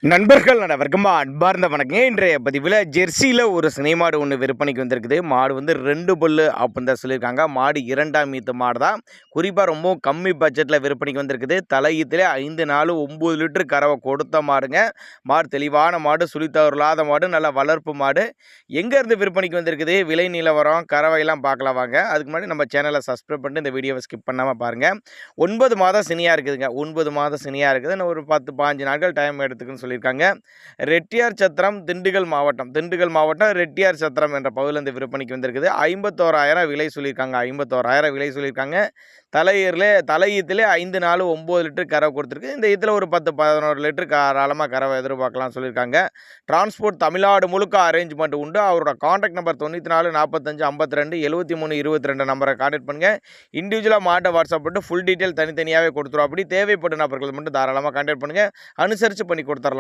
நண்பர்கள் அனைவருக்கும் அன்பார்ந்த வணக்கம். இன்றைய பதிவில் ஜெர்சியில் ஒரு சினை மாடு ஒன்று விற்பனைக்கு வந்திருக்குது. மாடு வந்து 2 பல்லு அப்படின்னு தான் சொல்லியிருக்காங்க. மாடு 2ஆம் ஈத்து மாடு தான். குறிப்பாக ரொம்ப கம்மி பட்ஜெட்டில் விற்பனைக்கு வந்திருக்குது. தலையீத்திலே 5 நாள் 9 லிட்டர் கறவை கொடுத்த மாடுங்க. மாடு தெளிவான மாடு, சுழித்தவரில்லாத மாடு, நல்ல வளர்ப்பு மாடு. எங்கேருந்து விற்பனைக்கு வந்திருக்குது, விலை நிலவரம், கறவையெல்லாம் பார்க்கலாம் வாங்க. அதுக்கு முன்னாடி நம்ம சேனலை சப்ஸ்கிரைப் பண்ணிட்டு இந்த வீடியோவை ஸ்கிப் பண்ணாமல் பாருங்கள். 9 மாதம் சினியாக இருக்குதுங்க. 9 மாதம் சினியாக இருக்குது. இன்னும் ஒரு 10-15 நாட்கள் டைம் எடுத்துக்குன்னு சொல்லியிருக்காங்க. ரெட்டியார் சத்திரம், திண்டுக்கல் மாவட்டம் ரெட்டியார் சத்திரம் என்ற பகுதியில் இந்த விற்பனைக்கு வந்திருக்குது. 51,000 விலை சொல்லியிருக்காங்க. 51,000 விலை சொல்லியிருக்காங்க. தலையீத்திலே 5 நாள் 9 லிட்டர் கறவை கொடுத்துருக்கு. இந்த இதில் ஒரு 10-11 லிட்டர் தாராளமாக கறவை எதிர்பார்க்கலாம் சொல்லியிருக்காங்க. டிரான்ஸ்போர்ட் தமிழ்நாடு முழுக்க அரேஞ்ச்மெண்ட் உண்டு. அவரோட கான்டாக்ட் நம்பர் 94 45 52 73 22 நம்பரை கான்டாக்ட் பண்ணுங்கள். இண்டிவிஜுவலாக மாட்டை வாட்ஸ்அப் பண்ணிட்டு ஃபுல் டீட்டெயில் தனித்தனியாகவே கொடுத்துருவோம். அப்படி தேவைப்பட்ட நபர்கள் மட்டும் தாராளமாக கான்டாக்ட் பண்ணுங்கள். அனுசரித்து பண்ணி கொடுத்துர்லாங்க.